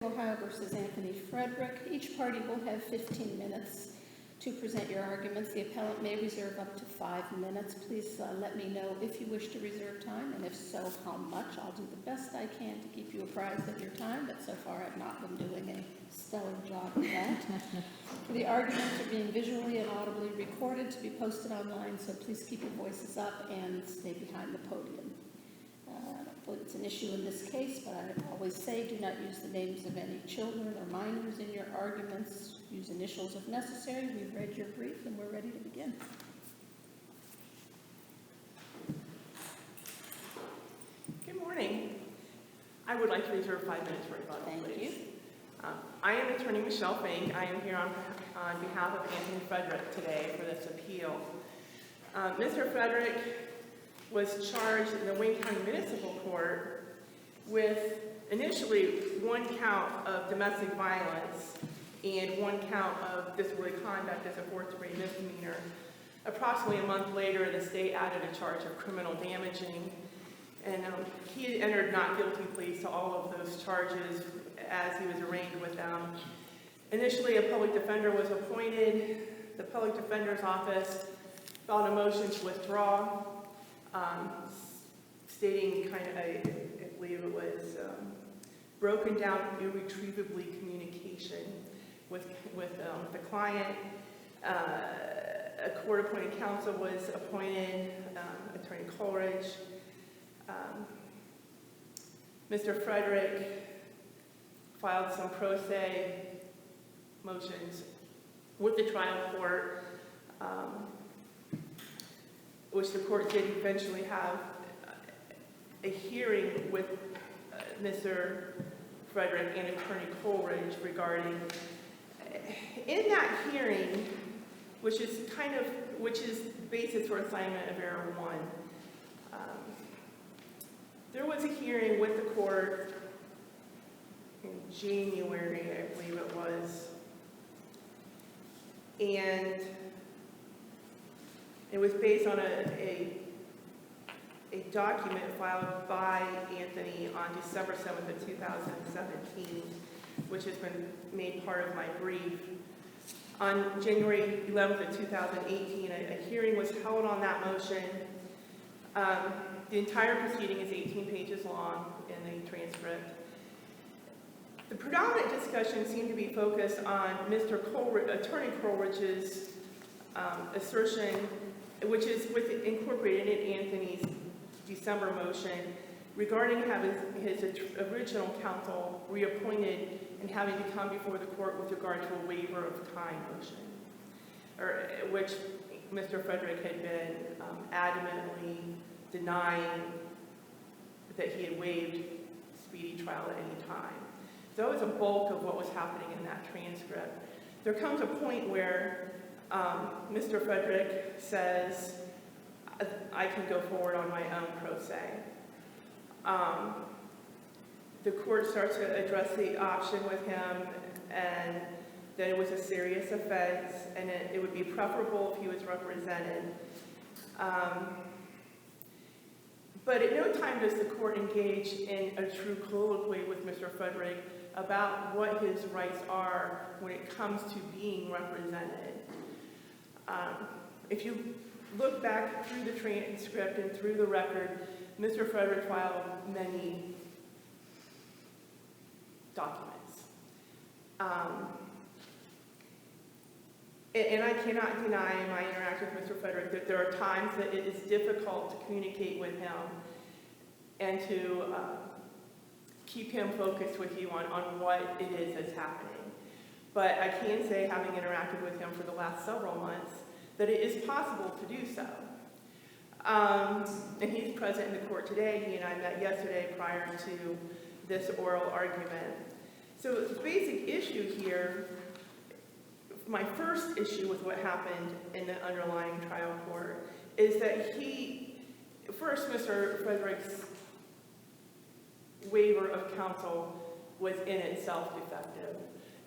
Ohio versus Anthony Frederick. Each party will have 15 minutes to present your arguments. The appellant may reserve up to 5 minutes. Please let me know if you wish to reserve time, and if so, how much. I'll do the best I can to keep you apprised of your time, but so far I've not been doing a stellar job of that. The arguments are being visually and audibly recorded to be posted online, so please keep your voices up and stay behind the podium. I don't believe it's an issue in this case, but I always say do not use the names of any children or minors in your arguments. Use initials if necessary. We've read your brief and we're ready to begin. Good morning. I would like to reserve 5 minutes for rebuttal, Thank please. you. I am Attorney Michelle Fink. I am here on behalf of Anthony Frederick today for this appeal. Mr. Frederick was charged in the Wayne County Municipal Court with initially 1 count of domestic violence and 1 count of disorderly conduct as a 4th-degree misdemeanor. Approximately a month later, the state added a charge of criminal damaging, and he entered not guilty pleas to all of those charges as he was arraigned with them. Initially, a public defender was appointed. The public defender's office filed a motion to withdraw, stating kind of, I believe it was broken down, irretrievably communication with the client. A court-appointed counsel was appointed, Attorney Coleridge. Mr. Frederick filed some pro se motions with the trial court, which the court did eventually have a hearing with Mr. Frederick and Attorney Coleridge regarding. In that hearing, which is basis for assignment of error 1, there was a hearing with the court in January, I believe it was, and it was based on a document filed by Anthony on December 7th of 2017, which has been made part of my brief. On January 11th of 2018, a hearing was held on that motion. The entire proceeding is 18 pages long in the transcript. The predominant discussion seemed to be focused on Attorney Coleridge's assertion, which is incorporated in Anthony's December motion, regarding having his original counsel reappointed and having to come before the court with regard to a waiver of time motion, which Mr. Frederick had been adamantly denying that he had waived speedy trial at any time. So that was a bulk of what was happening in that transcript. There comes a point where Mr. Frederick says, I can go forward on my own pro se. The court starts to address the option with him, and that it was a serious offense, and it would be preferable if he was represented. But at no time does the court engage in a true colloquy with Mr. Frederick about what his rights are when it comes to being represented. If you look back through the transcript and through the record, Mr. Frederick filed many documents. And I cannot deny in my interaction with Mr. Frederick that there are times that it is difficult to communicate with him and to keep him focused with you on what it is that's happening. But I can say, having interacted with him for the last several months, that it is possible to do so. And he's present in the court today. He and I met yesterday prior to this oral argument. So the basic issue here, my first issue with what happened in the underlying trial court, is that Mr. Frederick's waiver of counsel was in itself defective.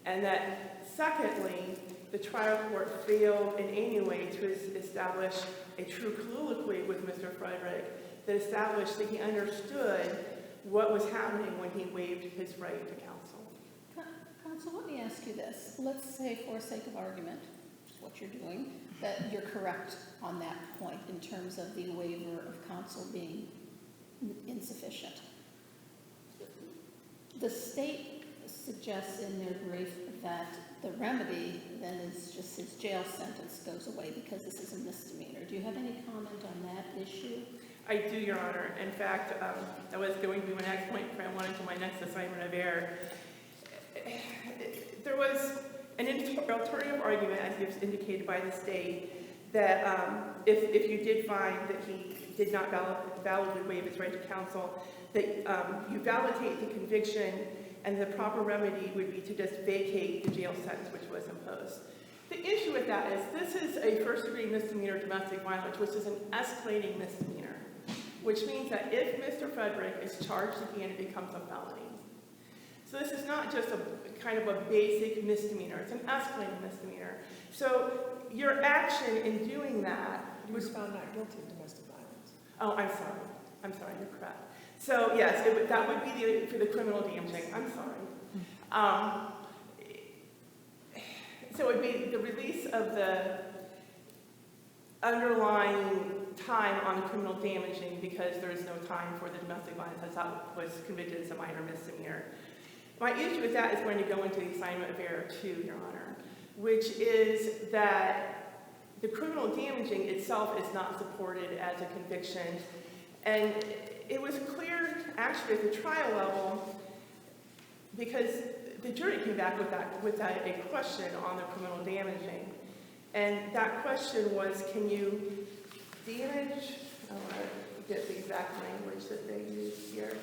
And that secondly, the trial court failed in any way to establish a true colloquy with Mr. Frederick that established that he understood what was happening when he waived his right to counsel. ask you this. Let's say, for sake of argument, which is what you're doing, that you're correct on that point in terms of the waiver of counsel being insufficient. The state suggests in their brief that the remedy then is just his jail sentence goes away because this is a misdemeanor. Do you have any comment on that issue? I do, Your Honor. In fact, that was going to be my next point if I wanted to my next assignment of error. There was an alternative argument, as you've indicated by the state, that if you did find that he did not validly waive his right to counsel, that you validate the conviction and the proper remedy would be to just vacate the jail sentence which was imposed. The issue with that is this is a first-degree misdemeanor domestic violence, which is an escalating misdemeanor, which means that if Mr. Frederick is charged again, it becomes a felony. So this is not just a kind of a basic misdemeanor, it's an escalating misdemeanor. So your action in doing that He was found not guilty of domestic violence. Oh, I'm sorry, you're correct. So yes, that would be for the criminal damaging. I'm sorry. So it would be the release of the underlying time on the criminal damaging because there is no time for the domestic violence as that was convicted as a minor misdemeanor. My issue with that is going to go into the assignment of error 2, Your Honor, which is that the criminal damaging itself is not supported as a conviction. And it was clear, actually, at the trial level, because the jury came back with a question on the criminal damaging. And that question was, can you damage, I get the exact language that they used here.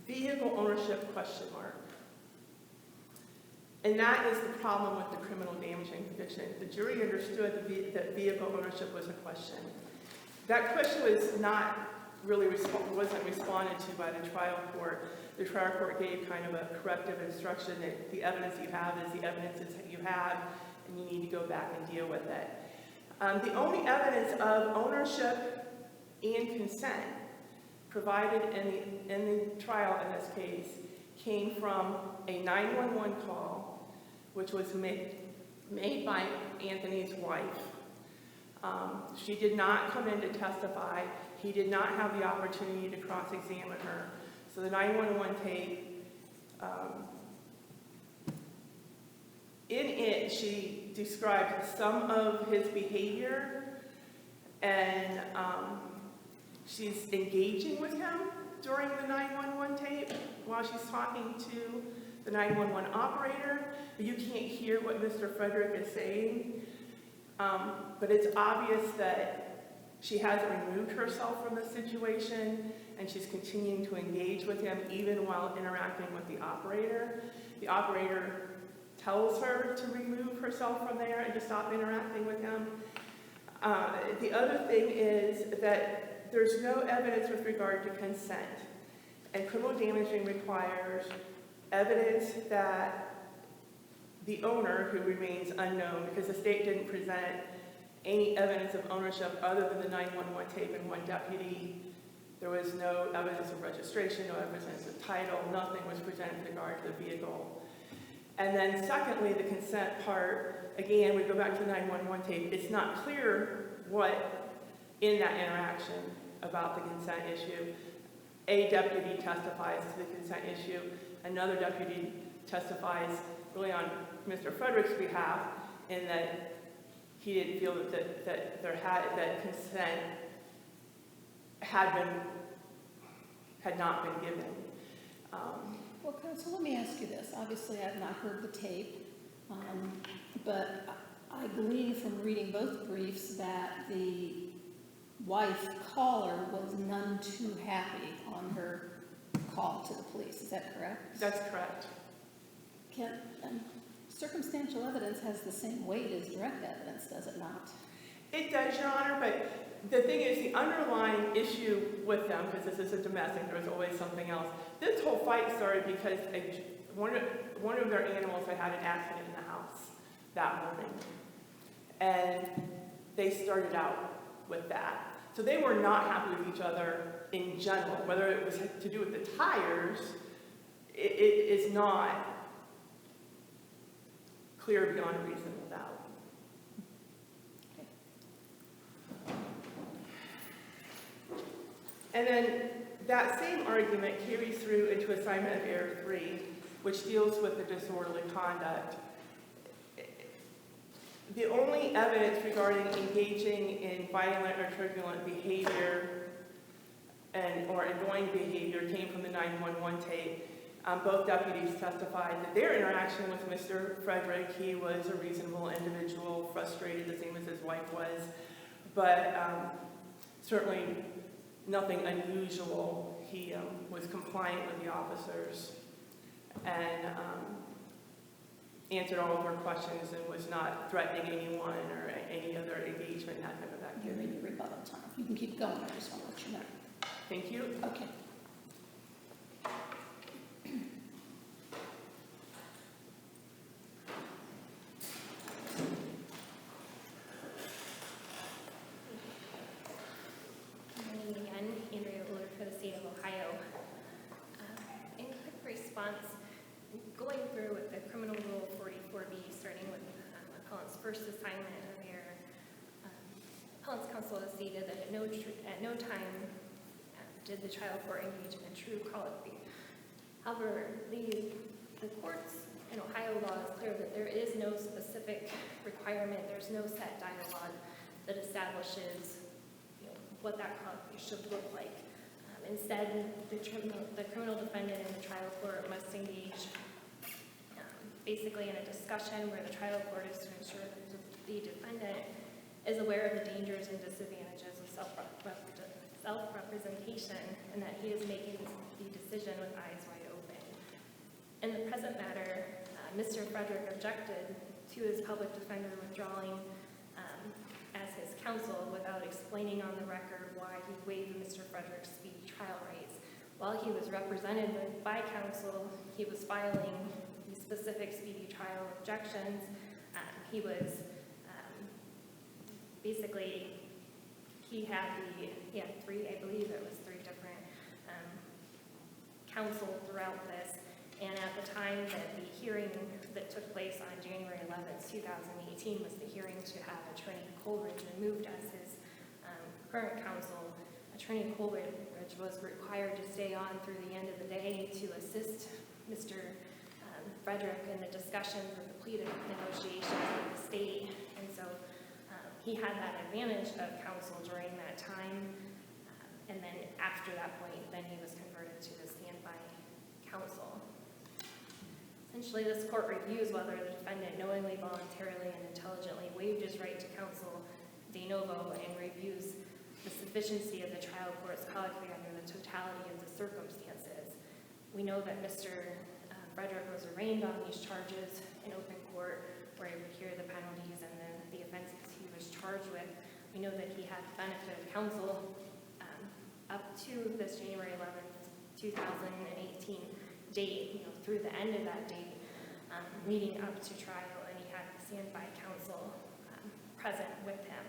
Vehicle ownership question mark. And that is the problem with the criminal damaging conviction. The jury understood that vehicle ownership was a question. That question was not really wasn't responded to by the trial court. The trial court gave kind of a corrective instruction that the evidence you have is the evidence that you have, and you need to go back and deal with it. The only evidence of ownership and consent provided in the trial in this case came from a 911 call, which was made by Anthony's wife. She did not come in to testify. He did not have the opportunity to cross-examine her. So the 911 tape, in it, she described some of his behavior, and she's engaging with him during the 911 tape while she's talking to the 911 operator, but you can't hear what Mr. Frederick is saying. But it's obvious that she hasn't removed herself from the situation, and she's continuing to engage with him even while interacting with the operator. The operator tells her to remove herself from there and to stop interacting with him. The other thing is that there's no evidence with regard to consent, and criminal damaging requires evidence that the owner, who remains unknown, because the state didn't present any evidence of ownership other than the 911 tape and one deputy. There was no evidence of registration, no evidence of title, nothing was presented with regard to the vehicle. And then secondly, the consent part, again, we go back to the 911 tape. It's not clear what in that interaction about the consent issue. A deputy testifies to the consent issue. Another deputy testifies really on Mr. Frederick's behalf in that he didn't feel that consent had not been given. Well, counsel, let me ask you this. Obviously, I've not heard the tape, but I glean from reading both briefs that the wife caller was none too happy on her call to the police. Is that correct? That's correct. Circumstantial evidence has the same weight as direct evidence, does it not? It does, Your Honor, but the thing is, the underlying issue with them, because this is a domestic, there's always something else. This whole fight started because one of their animals had an accident in the house that morning. And they started out with that. So they were not happy with each other in general. Whether it was to do with the tires, it is not clear beyond a reasonable doubt. And then that same argument carries through into assignment of error 3, which deals with the disorderly conduct. The only evidence regarding engaging in violent or turbulent behavior or annoying behavior came from the 911 tape. Both deputies testified that their interaction with Mr. Frederick, he was a reasonable individual, frustrated the same as his wife was, but certainly nothing unusual. He was compliant with the officers and answered all of their questions and was not threatening anyone or any other engagement in that type of You're activity. in your rebuttal time. You can keep going, I just want to let you know. Thank you. Okay. Going through with the criminal rule 44B, starting with appellant's first assignment of error, appellant's counsel has stated that at no time did the trial court engage in a true colloquy. However, the courts in Ohio law is clear that there is no specific requirement, there's no set dialogue that establishes what that colloquy should look like. Instead, the criminal defendant in the trial court must engage basically in a discussion where the trial court is to ensure that the defendant is aware of the dangers and disadvantages of self-representation and that he is making the decision with eyes wide open. In the present matter, Mr. Frederick objected to his public defender withdrawing as his counsel without explaining on the record why he waived Mr. Frederick's speedy trial rights. While he was represented by counsel, he was filing the specific speedy trial objections. He was basically, he had three, I believe it was three different counsel throughout this. And at the time that the hearing that took place on January 11th, 2018 was the hearing to have Attorney Coleridge removed as his current counsel. Attorney Coleridge was required to stay on through the end of the day to assist Mr. Frederick in the discussions of the plea negotiations with the state. And so he had that advantage of counsel during that time. And then after that point, then he was converted to the standby counsel. Essentially, this court reviews whether the defendant knowingly, voluntarily, and intelligently waived his right to counsel de novo and reviews the sufficiency of the trial court's colloquy under the totality of the circumstances. We know that Mr. Frederick was arraigned on these charges in open court where he would hear the penalties and the offenses he was charged with. We know that he had the benefit of counsel up to this January 11th, 2018 date, through the end of that date, leading up to trial, and he had the standby counsel present with him.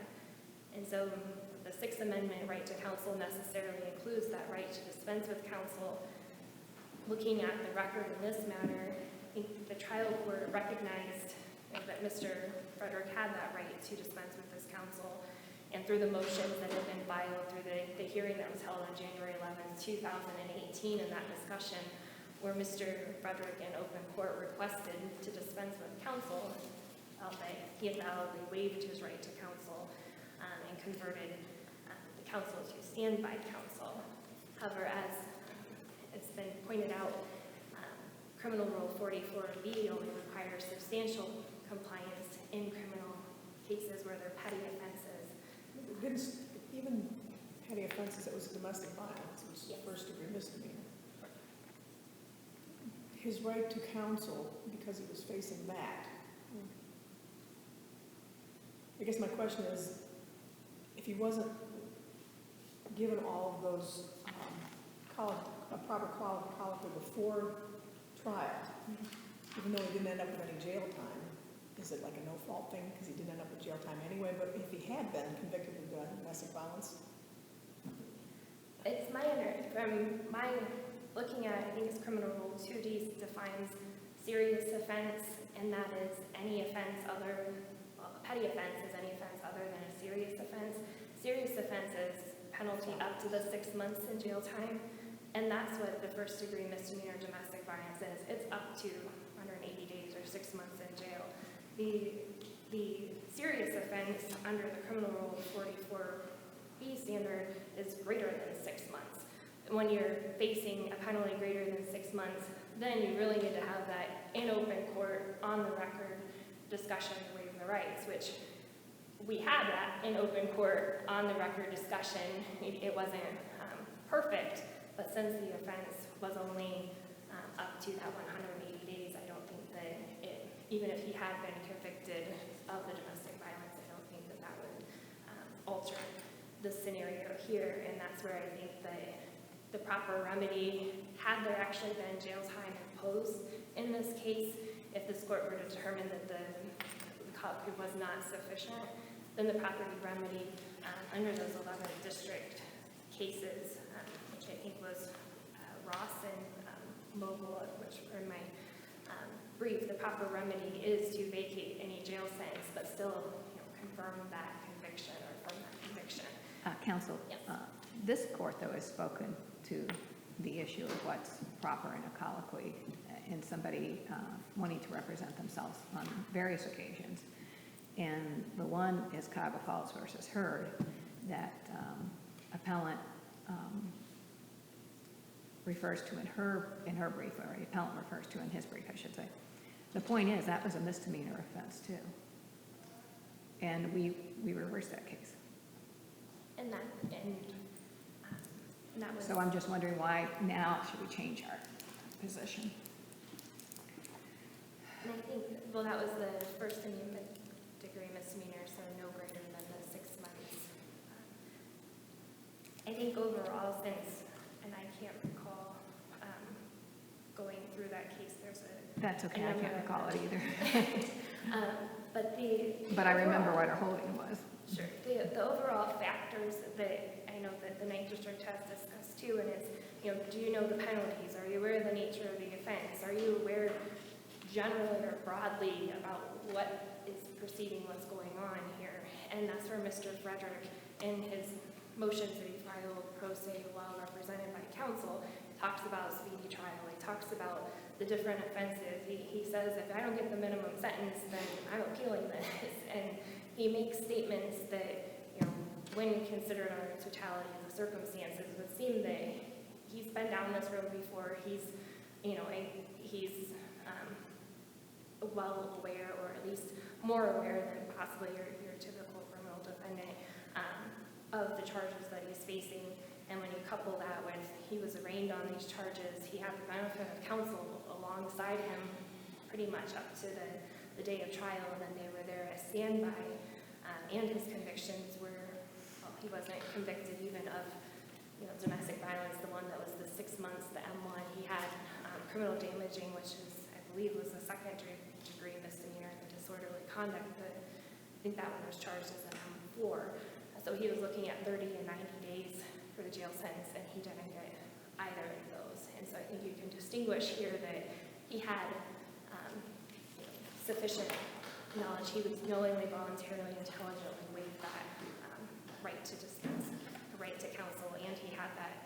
And so the Sixth Amendment right to counsel necessarily includes that right to dispense with counsel. Looking at the record in this matter, I think the trial court recognized that Mr. Frederick had that right to dispense with his counsel, and through the motions that had been filed through the hearing that was held on January 11th, 2018, and that discussion where Mr. Frederick in open court requested to dispense with counsel, that he had validly waived his right to counsel and converted the counsel to standby counsel. However, as it's been pointed out, Criminal Rule 44B only requires substantial compliance in criminal cases where they're petty offenses. Even petty offenses, it was domestic violence, which is Yes. first degree misdemeanor. his right to counsel because he was facing that. I guess my question is, if he wasn't given all of those, a proper colloquy before trial, even though he didn't end up with any jail time, is it like a no-fault thing because he didn't end up with jail time anyway? But if he had been convicted of domestic violence, It's from my looking at, I think it's Criminal Rule 2D defines serious offense, and that is any offense other, well, a petty offense is any offense other than a serious offense. Serious offense is penalty up to the 6 months in jail time, and that's what the first degree misdemeanor domestic violence is. It's up to 180 days or 6 months in jail. The serious offense under the Criminal Rule 44B standard is greater than 6 months. When you're facing a penalty greater than 6 months, then you really need to have that in open court, on the record discussion to waive the rights, which we had that in open court, on the record discussion. It wasn't perfect, but since the offense was only up to that 180 days, I don't think that even if he had been convicted of the domestic violence, I don't think that would alter the scenario here, and that's where I think that the proper remedy, had there actually been jail time imposed in this case, if this court were to determine that the colloquy was not sufficient, then the proper remedy under those 11th district cases, which I think was Ross and Mogul, which are in my brief, the proper remedy is to vacate any jail sentence, but still confirm that conviction or affirm that conviction. Counsel, Yes. This court, though, has spoken to the issue of what's proper in a colloquy in somebody wanting to represent themselves on various occasions. And the one is Cuyahoga Falls versus Heard that appellant refers to in her brief, or the appellant refers to in his brief, I should say. The point is, that was a misdemeanor offense, too. And we reversed that case. And that was. So I'm just wondering why now should we change our position? And I think, well, that was the first degree misdemeanor, so no greater than the 6 months. I think overall, since, and I can't recall going through that case, there's a. That's okay, I can't recall it either. But I remember what our holding was. Sure. The overall factors that I know that the 9th District has discussed too, and it's, do you know the penalties? Are you aware of the nature of the offense? Are you aware generally or broadly about what is preceding what's going on here? And that's where Mr. Frederick, in his motions that he filed pro se while represented by counsel, talks about speedy trial. He talks about the different offenses. He says, if I don't get the minimum sentence, then I'm appealing this. And he makes statements that, when considered on the totality of the circumstances, would seem that he's been down this road before. He's, he's well aware, or at least more aware than possibly your typical criminal defendant, of the charges that he's facing. And when you couple that with he was arraigned on these charges, he had the benefit of counsel alongside him pretty much up to the day of trial, and then they were there as standby, and his convictions were, well, he wasn't convicted even of domestic violence, the one that was the 6 months, the M1. He had criminal damaging, which is, I believe, was a second-degree misdemeanor, and disorderly conduct, but I think that one was charged as an M4. So he was looking at 30 and 90 days for the jail sentence, and he didn't get either of those. And so I think you can distinguish here that he had sufficient knowledge. He was knowingly, voluntarily, intelligently waived that right to dispense, the right to counsel, and he had that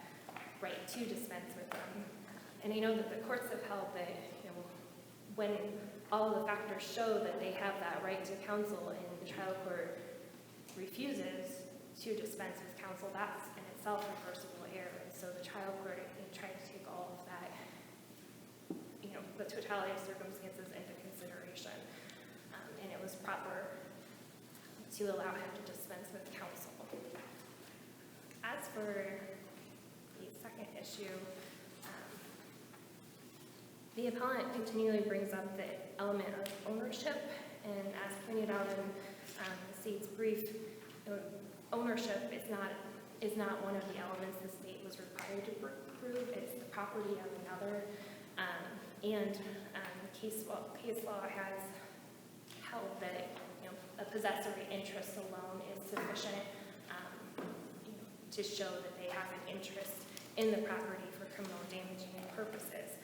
right to dispense with them. And I know that the courts have held that, when all of the factors show that they have that right to counsel and the trial court refuses to dispense with counsel, that's in itself reversible error. And so the trial court, I think, tried to take all of that, the totality of circumstances into consideration. And it was proper to allow him to dispense with counsel. As for the second issue, The appellant continually brings up the element of ownership, and as pointed out in the state's brief, ownership is not one of the elements the state was required to prove. It's the property of another, and case law has held that a possessory interest alone is sufficient to show that they have an interest in the property for criminal damaging purposes.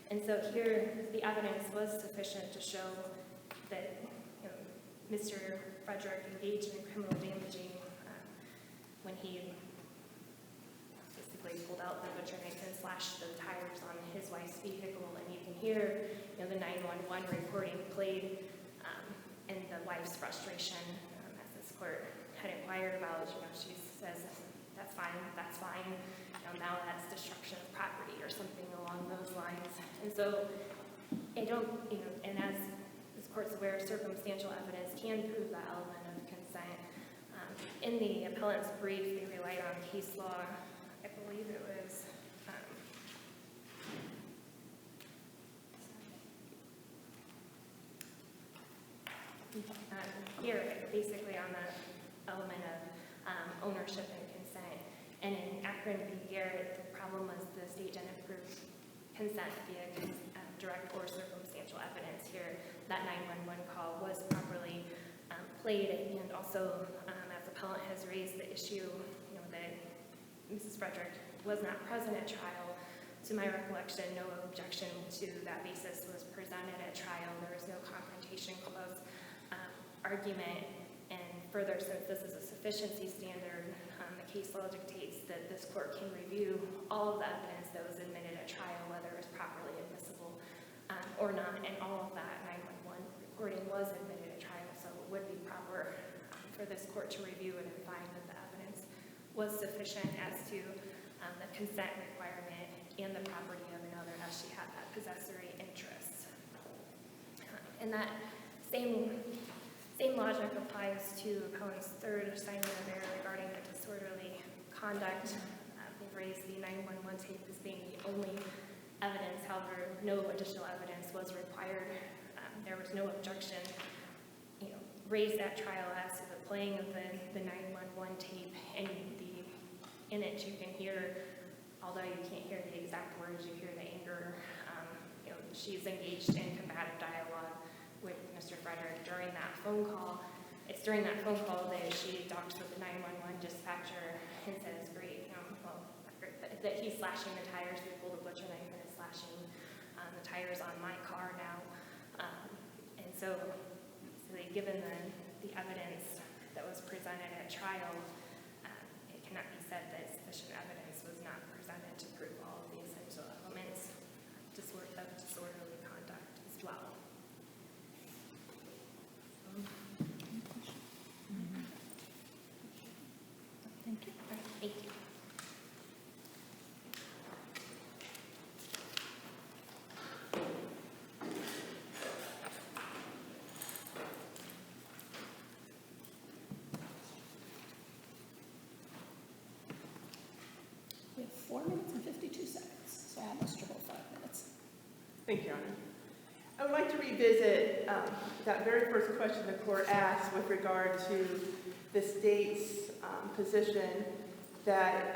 And so here, the evidence was sufficient to show that Mr. Frederick engaged in criminal damaging when he basically pulled out the butcher knife and slashed the tires on his wife's vehicle. And you can hear the 911 reporting played, and the wife's frustration, as this court had inquired about. She says, that's fine. Now that's destruction of property or something along those lines. And so and as this court's aware, circumstantial evidence can prove that element of consent. In the appellant's brief, they relied on case law. I believe it was here, basically on the element of ownership and consent. And in Akron v. Garrett, the problem was the state didn't prove consent via direct or circumstantial evidence. Here, that 911 call was properly played, and also, as the appellant has raised the issue, that Mrs. Frederick was not present at trial. To my recollection, no objection to that basis was presented at trial. There was no confrontation clause argument, and further, since this is a sufficiency standard, the case law dictates that this court can review all of the evidence that was admitted at trial, whether it was properly admissible or not, and all of that 911 reporting was admitted at trial, so it would be proper for this court to review it and find that the evidence was sufficient as to the consent requirement and the property of another, as she had that possessory interest. And that same logic applies to appellant's third assignment of error regarding the disorderly conduct. They've raised the 911 tape as being the only evidence. However, no additional evidence was required. There was no objection, raised at trial as to the playing of the 911 tape, and in it you can hear, although you can't hear the exact words, you hear the anger. She's engaged in combative dialogue with Mr. Frederick during that phone call. It's during that phone call that she talks with the 911 dispatcher and says, that he's slashing the tires. They pulled a butcher knife and is slashing the tires on my car now. And so given the evidence that was presented at trial, it cannot be said that sufficient evidence was not presented to prove all of the essential elements of disorderly conduct as well. Thank you. All right, thank you. We have 4 minutes and 52 seconds, so almost your whole 5 minutes. Thank you, Your Honor. I would like to revisit that very first question the court asked with regard to the state's position that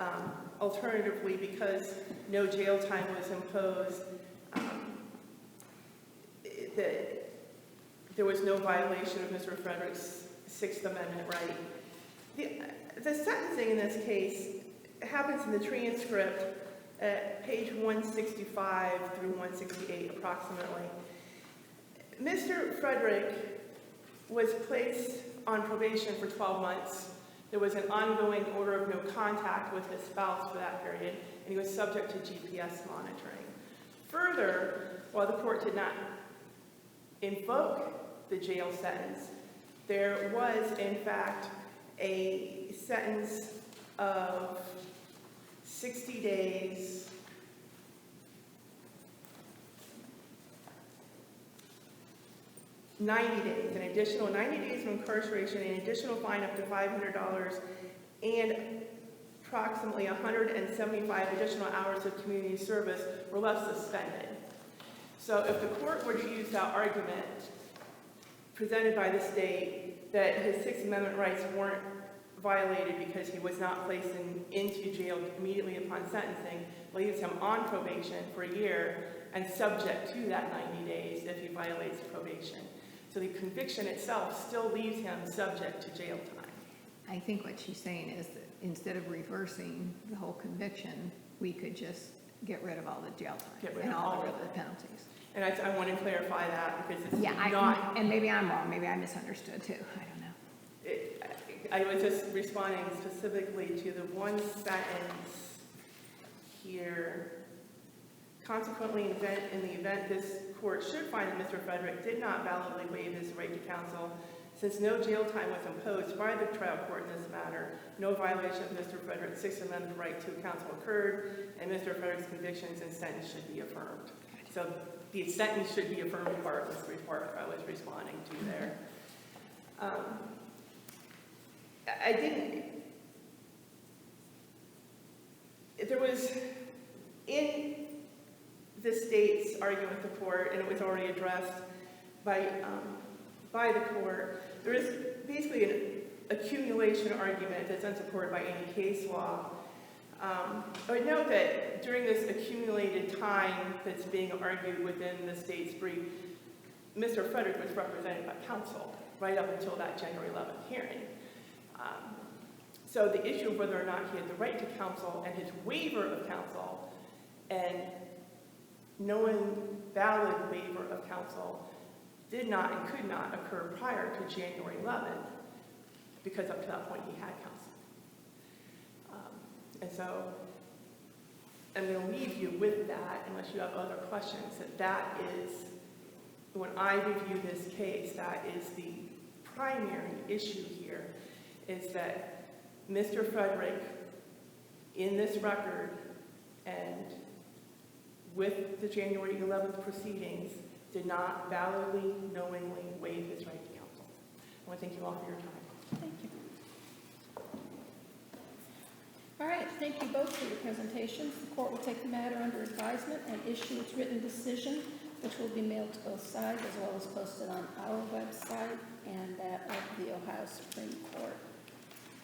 alternatively, because no jail time was imposed, that there was no violation of Mr. Frederick's Sixth Amendment right. The sentencing in this case happens in the transcript at page 165 through 168 approximately. Mr. Frederick was placed on probation for 12 months. There was an ongoing order of no contact with his spouse for that period, and he was subject to GPS monitoring. Further, while the court did not invoke the jail sentence, there was, in fact, a sentence of 60 days, an additional 90 days of incarceration, an additional fine up to $500, and approximately 175 additional hours of community service were left suspended. So if the court were to use that argument presented by the state that his Sixth Amendment rights weren't violated because he was not placed into jail immediately upon sentencing, leaves him on probation for a year and subject to that 90 days if he violates probation. So the conviction itself still leaves him subject to jail time. I think what she's saying is that instead of reversing the whole conviction, we could just get rid of all the jail Get time rid and of all all the of it. penalties. And I want to clarify that because it's Yeah, not, and maybe I'm wrong, maybe I misunderstood too, I don't know. I was just responding specifically to the one sentence here. Consequently, in the event this court should find that Mr. Frederick did not validly waive his right to counsel, since no jail time was imposed by the trial court in this matter, no violation of Mr. Frederick's Sixth Amendment right to counsel occurred, and Mr. Frederick's convictions and sentence should be affirmed. So the sentence should be affirmed part was the part I was responding to there. I didn't, there was, in the state's argument with the court, and it was already addressed by the court, there is basically an accumulation argument that's unsupported by any case law. I would note that during this accumulated time that's being argued within the state's brief, Mr. Frederick was represented by counsel right up until that January 11th hearing. So the issue of whether or not he had the right to counsel and his waiver of counsel and knowing valid waiver of counsel did not and could not occur prior to January 11th because up to that point he had counsel. And so I'm going to leave you with that unless you have other questions, that is, when I review this case, that is the primary issue here, is that Mr. Frederick, in this record and with the January 11th proceedings, did not validly, knowingly waive his right to counsel. I want to thank you all for your time. Thank you. All right, thank you both for your presentations. The court will take the matter under advisement and issue its written decision, which will be mailed to both sides as well as posted on our website and that of the Ohio Supreme Court.